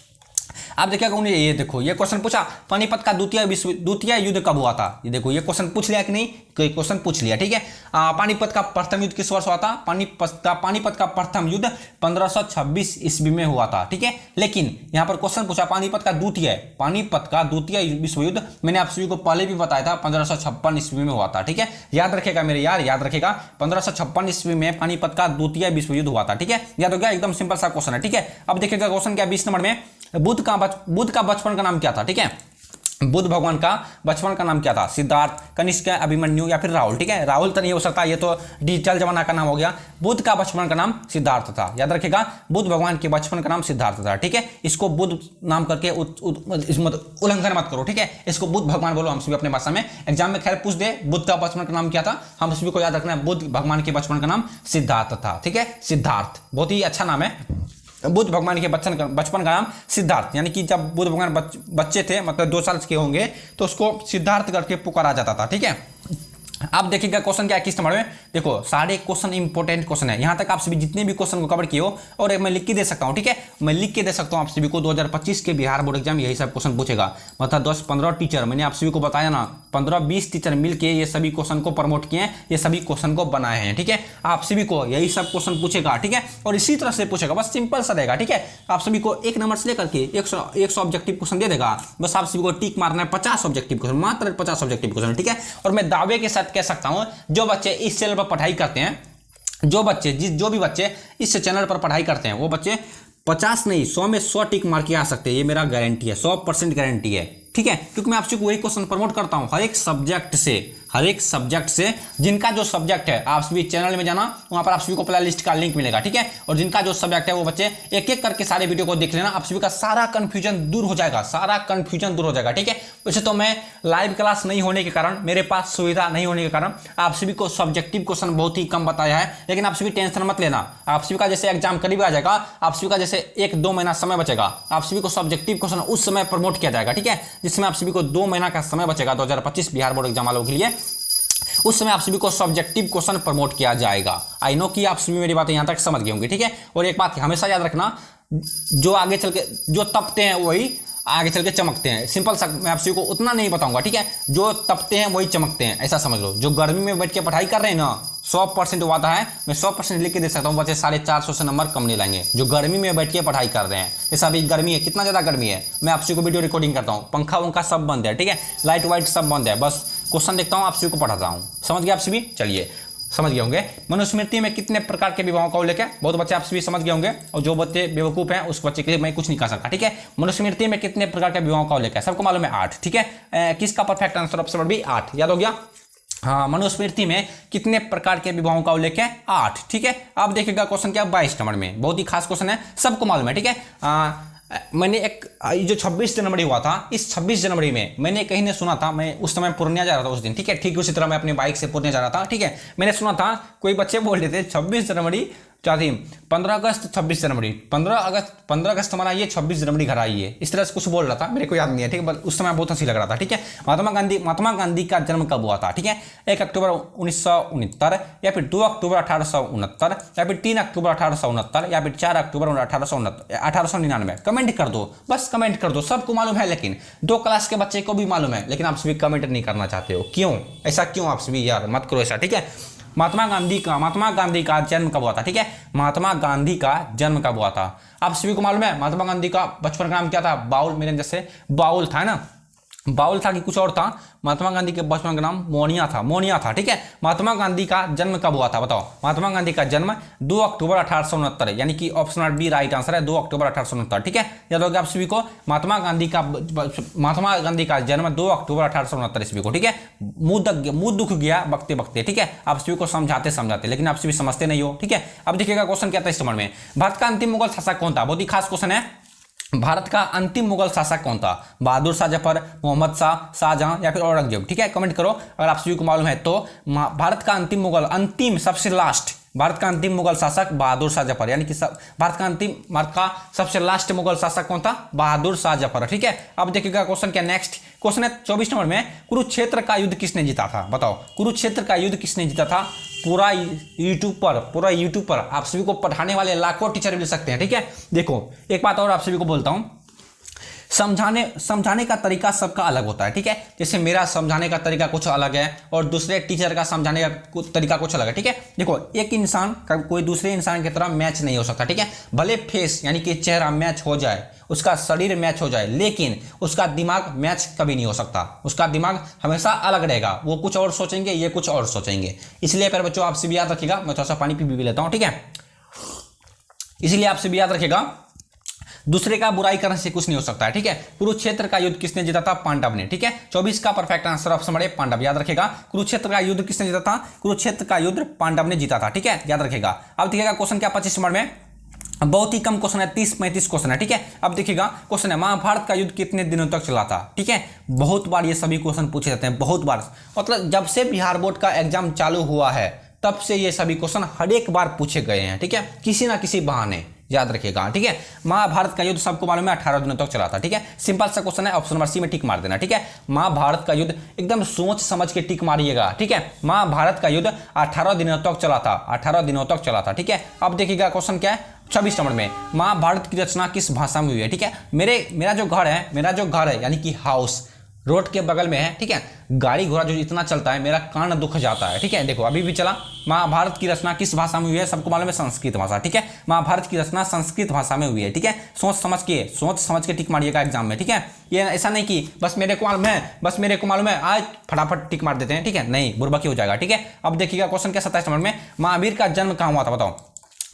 A: आप देखिएगा उन्हें ये देखो, ये क्वेश्चन पूछा पानीपत का द्वितीय युद्ध कब हुआ था? ये देखो ये क्वेश्चन पूछ लिया कि नहीं? कोई क्वेश्चन पूछ लिया। ठीक है, पानीपत का प्रथम युद्ध किस वर्ष हुआ था? पानीपत का प्रथम युद्ध 1526 ईस्वी में हुआ था। ठीक है, लेकिन यहां पर क्वेश्चन पूछा पानीपत का द्वितीय विश्व युद्ध, मैंने आप सभी को पहले भी बताया था 1556 ईस्वी में हुआ था। ठीक है, याद रखेगा मेरे यार, याद रखेगा 1556 ईस्वी में पानीपत का द्वितीय विश्व युद्ध हुआ था। ठीक है, याद हो गया, एकदम सिंपल सा क्वेश्चन है। ठीक है, अब देखिएगा क्वेश्चन क्या 20 नंबर में, बुद्ध का बचपन का नाम क्या था? ठीक है, बुद्ध भगवान का बचपन का नाम क्या था? सिद्धार्थ, कनिष्क, अभिमन्यु या फिर राहुल? ठीक है, राहुल तो नहीं हो सकता, ये तो डिजिटल जमाना का नाम हो गया। बुद्ध का बचपन का नाम सिद्धार्थ था। याद रखेगा, बुद्ध भगवान के बचपन का नाम सिद्धार्थ था। ठीक है, इसको बुद्ध नाम करके उल्लंघन मत करो। ठीक है, इसको बुद्ध भगवान बोलो हम सभी अपने भाषा में। एग्जाम में खैर पूछ दे बुद्ध का बचपन का नाम क्या था, हम सभी को याद रखना है बुद्ध भगवान के बचपन का नाम सिद्धार्थ था। ठीक है, सिद्धार्थ बहुत ही अच्छा नाम है। बुद्ध भगवान के बचपन का नाम सिद्धार्थ, यानी कि जब बुद्ध भगवान बच्चे थे, मतलब 2 साल के होंगे, तो उसको सिद्धार्थ करके पुकारा जाता था। ठीक है, अब देखिएगा क्वेश्चन क्या है 21 नंबर में। देखो सारे क्वेश्चन इंपॉर्टेंट क्वेश्चन है, यहां तक आप सभी जितने भी क्वेश्चन को कवर किए हो, और मैं लिख के दे सकता हूं। ठीक है, मैं लिख के दे सकता हूं आप सभी को 2025 के बिहार बोर्ड एग्जाम यही सब क्वेश्चन पूछेगा। मतलब 10-15 टीचर, मैंने आप सभी को बताया ना, 15-20 टीचर मिलके ये सभी क्वेश्चन को प्रमोट किए हैं, ये सभी क्वेश्चन को बनाए हैं। ठीक है, आप सभी को यही सब क्वेश्चन पूछेगा। ठीक है, और इसी तरह से पूछेगा, बस सिंपल सा रहेगा। ठीक है, आप सभी को 1 नंबर से लेकर के 100 ऑब्जेक्टिव क्वेश्चन दे देगा, बस आप सभी को टिक मारना है 50 ऑब्जेक्टिव क्वेश्चन, मात्र 50 ऑब्जेक्टिव क्वेश्चन। ठीक है, और मैं दावे के साथ कह सकता हूं जो बच्चे इस चैनल पर पढ़ाई करते हैं, जो भी बच्चे इस चैनल पर पढ़ाई करते हैं, वो बच्चे 50 नहीं 100 में 100 टिक मार के आ सकते हैं। ये मेरा गारंटी है, 100% गारंटी है। ठीक है, क्योंकि मैं आपसे वही क्वेश्चन प्रमोट करता हूं हर एक सब्जेक्ट से। जिनका जो सब्जेक्ट है आप सभी चैनल में जाना, वहां पर आप सभी को प्ले लिस्ट का लिंक मिलेगा। ठीक है, और जिनका जो सब्जेक्ट है वो बच्चे एक एक करके सारे वीडियो को देख लेना, आप सभी का सारा कंफ्यूजन दूर हो जाएगा। ठीक है, वैसे तो मैं लाइव क्लास नहीं होने के कारण, मेरे पास सुविधा नहीं होने के कारण आप सभी को सब्जेक्टिव क्वेश्चन बहुत ही कम बताया है, लेकिन आप सभी टेंशन मत लेना। आप सभी का जैसे एग्जाम करीब आ जाएगा, आप सभी का जैसे 1-2 महीना समय बचेगा, आप सभी को सब्जेक्टिव क्वेश्चन उस समय प्रमोट किया जाएगा। ठीक है, जिसमें आप सभी को 2 महीना का समय बचेगा 2025 बिहार बोर्ड एग्जाम वालों के लिए, उस समय आप सभी को सब्जेक्टिव क्वेश्चन प्रमोट किया जाएगा। आई नो कि आप सभी मेरी बातें यहां तक समझ गए होंगे। ठीक है, और एक बात हमेशा याद रखना, जो आगे चल के जो तपते हैं वही आगे चल के चमकते हैं। सिंपल सा मैं आप सभी को उतना नहीं बताऊंगा। ठीक है, जो तपते हैं वही चमकते हैं, ऐसा समझ लो। जो गर्मी में बैठ के पढ़ाई कर रहे हैं ना, 100% वादा है, मैं 100% लिख के दे सकता हूँ, बच्चे 450 से नंबर कम नहीं लाएंगे जो गर्मी में बैठ के पढ़ाई कर रहे हैं। जैसा अभी गर्मी है, कितना ज़्यादा गर्मी है, मैं आप सभी को वीडियो रिकॉर्डिंग करता हूँ, पंखा वंखा सब बंद है। ठीक है, लाइट वाइट सब बंद है, बस क्वेश्चन देखता हूँ, आप सभी को पढ़ाता हूँ। समझ गए आप सभी? चलिए समझ गए होंगे। मनुस्मृति में कितने प्रकार के विवाहों का उल्लेख है? बहुत बच्चे आप सभी समझ गए होंगे, और जो बच्चे बेवकूफ हैं उस बच्चे के लिए मैं कुछ नहीं कह सकता। ठीक है, मनुस्मृति में कितने प्रकार के विवाहों का उल्लेख है? सबको मालूम है 8। ठीक है, किसका perfect answer option number B 8? याद हो गया? हाँ, मनुस्मृति में कितने प्रकार के विवाहों का उल्लेख है? 8। ठीक है, आप देखिएगा क्वेश्चन क्या 22 नंबर में, बहुत ही खास क्वेश्चन है, सबको मालूम है। ठीक है, मैंने एक जो 26 जनवरी हुआ था, इस 26 जनवरी में मैंने कहीं ने सुना था, मैं उस समय पूर्णिया जा रहा था उस दिन। ठीक है, ठीक उसी तरह मैं अपनी बाइक से पूर्णिया जा रहा था। ठीक है, मैंने सुना था कोई बच्चे बोल रहे थे 26 जनवरी क्या थी, 15 अगस्त 26 जनवरी, 15 अगस्त हमारा ये 26 जनवरी घर आई है, इस तरह से कुछ बोल रहा था, मेरे को याद नहीं है। ठीक है, उस समय बहुत हंसी लग रहा था। ठीक है, महात्मा गांधी का जन्म कब हुआ था? ठीक है, 1 अक्टूबर 1969, या फिर 2 अक्टूबर 1869, या फिर 3 अक्टूबर 1869, या फिर 4 अक्टूबर 1899? कमेंट कर दो, बस कमेंट कर दो। सबको मालूम है, लेकिन 2 क्लास के बच्चे को भी मालूम है, लेकिन आप सभी कमेंट नहीं करना चाहते हो, क्यों? ऐसा क्यों? आप सभी यार मत करो ऐसा। ठीक है, महात्मा गांधी का जन्म कब हुआ था? ठीक है, महात्मा गांधी का जन्म कब हुआ था? आप सभी को मालूम है महात्मा गांधी का बचपन का नाम क्या था? बाउल, मेरे जैसे बाउल था ना, बाउल था कि कुछ और था? महात्मा गांधी के बचपन का नाम मोनिया था, ठीक है। महात्मा गांधी का जन्म कब हुआ था बताओ? महात्मा गांधी का जन्म 2 अक्टूबर 1869, यानी कि option number B right answer है, 2 अक्टूबर 1869, ठीक है। याद होगा आप सभी को, महात्मा गांधी का जन्म 2 अक्टूबर 1869 ईस्वी को, ठीक है। मुंह दुख गया बकते बकते, ठीक है, आप सभी को समझाते, लेकिन आप सभी समझते नहीं हो, ठीक है। अब देखिएगा क्वेश्चन क्या था इस नंबर में, भारत का अंतिम मुगल शासक कौन था? बहुत ही खास क्वेश्चन है। भारत का अंतिम मुगल शासक कौन था? बहादुर शाह जफर, मोहम्मद शाह, शाहजहां या फिर औरंगजेब, ठीक है। कमेंट करो अगर आप सभी को मालूम है तो। भारत का अंतिम मुगल, अंतिम सबसे लास्ट, भारत का अंतिम मुगल शासक बहादुर शाह जफर, यानी कि भारत का सबसे लास्ट मुगल शासक कौन था? बहादुर शाह जफर, ठीक है। अब देखिएगा क्वेश्चन क्या, नेक्स्ट क्वेश्चन है 24 नंबर में, कुरुक्षेत्र का युद्ध किसने जीता था? बताओ, कुरुक्षेत्र का युद्ध किसने जीता था? पूरा यूट्यूब पर आप सभी को पढ़ाने वाले लाखों टीचर मिल सकते हैं, ठीक है। देखो एक बात और आप सभी को बोलता हूं, समझाने का तरीका सबका अलग होता है, ठीक है। जैसे मेरा समझाने का तरीका कुछ अलग है और दूसरे टीचर का समझाने का तरीका कुछ अलग है, ठीक है। देखो एक इंसान का कोई दूसरे इंसान की तरह मैच नहीं हो सकता, ठीक है। भले फेस यानी कि चेहरा मैच हो जाए, उसका शरीर मैच हो जाए, लेकिन उसका दिमाग मैच कभी नहीं हो सकता। उसका दिमाग हमेशा अलग रहेगा, वो कुछ और सोचेंगे, ये कुछ और सोचेंगे। इसलिए पर बच्चों आपसे भी याद रखिएगा, मैं थोड़ा सा पानी पी लेता हूं, ठीक है। इसलिए आपसे भी याद रखिएगा, दूसरे का बुराई करने से कुछ नहीं हो सकता है, ठीक है। कुरुक्षेत्र का युद्ध किसने जीता था? पांडव ने, ठीक है। 24 का परफेक्ट आंसर ऑप्शन बड़े पांडव, याद रखेगा। कुरुक्षेत्र का युद्ध किसने जीता था? कुरुक्षेत्र का युद्ध पांडव ने जीता था, ठीक है, याद रखेगा। अब देखिएगा क्वेश्चन क्या 25 नंबर में, बहुत ही कम क्वेश्चन है, 30-35 क्वेश्चन है, ठीक है। अब देखिएगा क्वेश्चन है, महाभारत का युद्ध कितने दिनों तक चला था? ठीक है, बहुत बार ये सभी क्वेश्चन पूछे जाते हैं, बहुत बार, मतलब जब से बिहार बोर्ड का एग्जाम चालू हुआ है तब से ये सभी क्वेश्चन हर एक बार पूछे गए हैं, ठीक है, किसी ना किसी बहाने, याद रखिएगा, ठीक है। महाभारत का युद्ध सबको मालूम है 18 दिनों तक चला था, ठीक है। सिंपल सा क्वेश्चन है, ऑप्शन नंबर सी में टिक मार देना, ठीक है। महाभारत का युद्ध एकदम सोच समझ के टिक मारिएगा, ठीक है। महाभारत का युद्ध 18 दिनों तक चला था, 18 दिनों तक चला था, ठीक है। अब देखिएगा क्वेश्चन क्या है 26 नंबर में, महाभारत की रचना किस भाषा में हुई है? ठीक है, मेरा जो घर है यानी कि हाउस रोड के बगल में है, ठीक है। गाड़ी घोड़ा जो इतना चलता है मेरा कान दुख जाता है, ठीक है। देखो अभी भी चला, महाभारत की रचना किस भाषा में हुई है? सबको मालूम है संस्कृत भाषा, ठीक है। महाभारत की रचना संस्कृत भाषा में हुई है, ठीक है। सोच समझ के टिक मारिएगा एग्जाम में, ठीक है। ये ऐसा नहीं कि बस मेरे को मालूम है आज फटाफट टिक मार देते हैं, ठीक है, नहीं, बुर्बकी हो जाएगा, ठीक है। अब देखिएगा क्वेश्चन क्या 27 नंबर में, महावीर का जन्म कहाँ हुआ था? बताओ।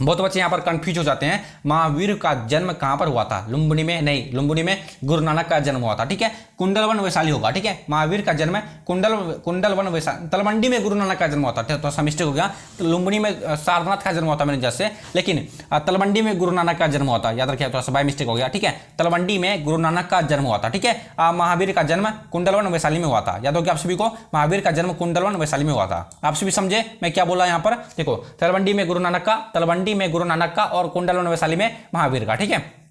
A: बहुत बच्चे यहाँ पर कंफ्यूज हो जाते हैं, महावीर का जन्म कहाँ पर हुआ था? लुम्बिनी में नहीं, लुम्बिनी में गुरु नानक का जन्म हुआ था, ठीक है। कुंडलवन वैशाली होगा, ठीक है। महावीर का जन्म कुंडलवन वैशाली, तलवंडी में गुरु नानक का जन्म हुआ था, तो थोड़ा मिस्टेक हो गया। तो लुम्बिनी में सारनाथ का जन्म हुआ था मेरे जैसे, लेकिन तलवंडी में गुरु नानक का जन्म हुआ था, याद रखिए, थोड़ा सा बाय मिस्टेक हो गया, ठीक है। तलवंडी में गुरु नानक का जन्म हुआ था, ठीक है। महावीर का जन्म कुंडलवन वैशाली में हुआ था, याद हो गया आप सभी को, महावीर का जन्म कुंडलवन वैशाली में हुआ था। आप सभी समझे मैं क्या बोला यहाँ पर? देखो तलवंडी में गुरु नानक का और कुंडलवन वैशाली में महावीर का, ठीक है।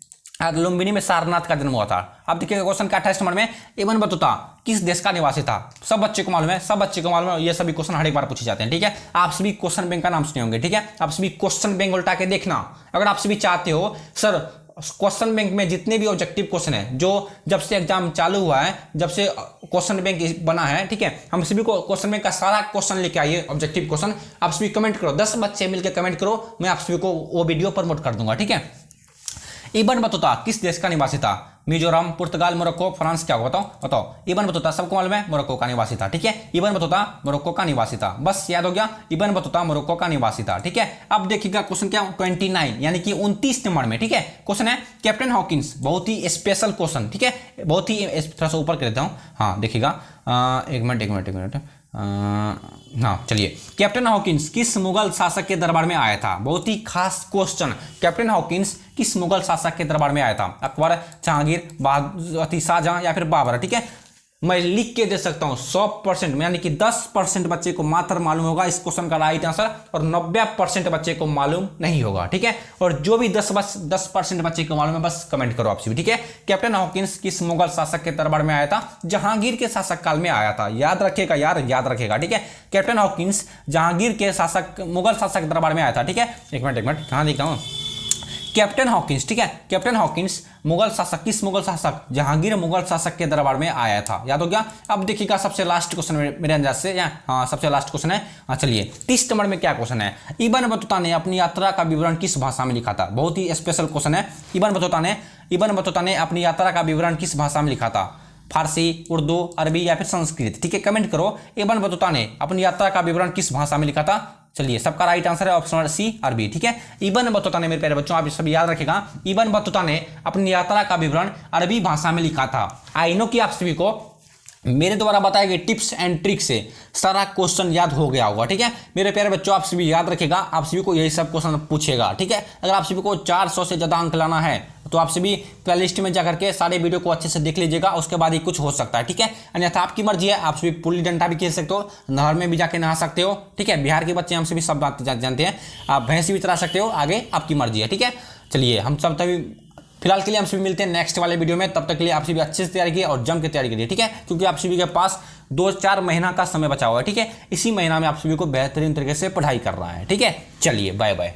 A: लुम्बिनी में सारनाथ का जन्म हुआ था। अब देखिएगा क्वेश्चन का 28 नंबर में, इब्न बतूता किस देश का निवासी था? सब बच्चे को मालूम है, ये सभी क्वेश्चन हर एक बार पूछे जाते हैं, ठीक है। आप सभी क्वेश्चन बैंक का नाम सुने होंगे, ठीक है। आप सभी क्वेश्चन बैंक उल्टा के देखना, अगर आप सभी चाहते हो सर क्वेश्चन बैंक में जितने भी ऑब्जेक्टिव क्वेश्चन है जो जब से एग्जाम चालू हुआ है, जब से क्वेश्चन बैंक बना है, ठीक है, हम सभी को क्वेश्चन बैंक का सारा क्वेश्चन लेके आइए, ऑब्जेक्टिव क्वेश्चन। आप सभी कमेंट करो, 10 बच्चे मिलकर कमेंट करो, मैं आप सभी को वो वीडियो प्रमोट कर दूंगा, ठीक है। इब्न बतूता किस देश का निवासी था? मिजोरम, पुर्तगाल, मोरक्को, फ्रांस, क्या होगा बताओ। इब्न बतूता सबको मालूम है मोरक्को का निवासी था, ठीक है। इब्न बतूता मोरक्को का निवासी था, बस याद हो गया, इब्न बतूता मोरक्को का निवासी था, ठीक है। अब देखिएगा क्वेश्चन क्या 29 यानी कि 29 नंबर में, ठीक है। क्वेश्चन है कैप्टन हॉकिंस, बहुत ही स्पेशल क्वेश्चन, ठीक है, बहुत ही, थोड़ा सा ऊपर कर देता हूँ, हाँ देखिएगा, एक मिनट, हाँ चलिए, कैप्टन हॉकिंस किस मुगल शासक के दरबार में आया था? बहुत ही खास क्वेश्चन, कैप्टन हॉकिंस किस मुगल शासक के दरबार में आया था? अकबर, जहांगीर, बहादुर, शाहजहां या फिर बाबर, ठीक है। मैं लिख के दे सकता हूं 100%, यानी कि 10% बच्चे को मात्र मालूम होगा इस क्वेश्चन का राइट आंसर, और 90% बच्चे को मालूम नहीं होगा, ठीक है। और जो भी 10% बच्चे को मालूम है बस कमेंट करो आप सभी, ठीक है। कैप्टन हॉकिंस किस मुगल शासक के दरबार में आया था? जहांगीर के शासक काल में आया था, याद रखिएगा यार, याद रखिएगा, ठीक है। कैप्टन हॉकिंस जहांगीर के मुगल शासक दरबार में आया था, ठीक है। एक मिनट कहां देखता हूं, कैप्टन हॉकिंस, ठीक है। कैप्टन हॉकिंस मुगल शासक, किस मुगल शासक? जहांगीर मुगल शासक के दरबार में आया था, याद हो गया। अब देखिएगा सबसे लास्ट क्वेश्चन मेरे अंदाज से, हाँ सबसे लास्ट क्वेश्चन है, हाँ चलिए 30 नंबर में क्या क्वेश्चन है? इब्न बतूता ने अपनी यात्रा का विवरण किस भाषा में लिखा था? बहुत ही स्पेशल क्वेश्चन है। इब्न बतूता ने अपनी यात्रा का विवरण किस भाषा में लिखा था? फारसी, उर्दू, अरबी या फिर संस्कृत, ठीक है। कमेंट करो इब्न बतूता ने अपनी यात्रा का विवरण किस भाषा में लिखा था। चलिए सबका राइट आंसर है ऑप्शन सी अरबी, ठीक है। इब्न बतूता ने, मेरे प्यारे बच्चों आप सभी याद रखेगा, इब्न बतूता ने अपनी यात्रा का विवरण अरबी भाषा में लिखा था। आई नो कि आप सभी को मेरे द्वारा बताए गए टिप्स एंड ट्रिक से सारा क्वेश्चन याद हो गया होगा, ठीक है। मेरे प्यारे बच्चों आप सभी याद रखेगा, आप सभी को यही सब क्वेश्चन पूछेगा, ठीक है। अगर आप सभी को 400 से ज़्यादा अंक लाना है तो आप सभी प्लेलिस्ट में जाकर के सारे वीडियो को अच्छे से देख लीजिएगा, उसके बाद ही कुछ हो सकता है, ठीक है। अन्यथा आपकी मर्जी है, आप सभी पुल्ली डंडा भी खेल सकते हो, नहर में भी जाके नहा सकते हो, ठीक है। बिहार के बच्चे हम सभी सब बात जानते हैं, आप भैंस भी चरा सकते हो, आगे आपकी मर्जी है, ठीक है। चलिए हम सब तभी फिलहाल के लिए हम सभी मिलते हैं नेक्स्ट वाले वीडियो में, तब तक के लिए आप सभी अच्छे से तैयारी कीजिए और जम के तैयारी करिए, ठीक है। क्योंकि आप सभी के पास 2-4 महीना का समय बचा हुआ है, ठीक है। इसी महीना में आप सभी को बेहतरीन तरीके से पढ़ाई करना है, ठीक है। चलिए बाय बाय।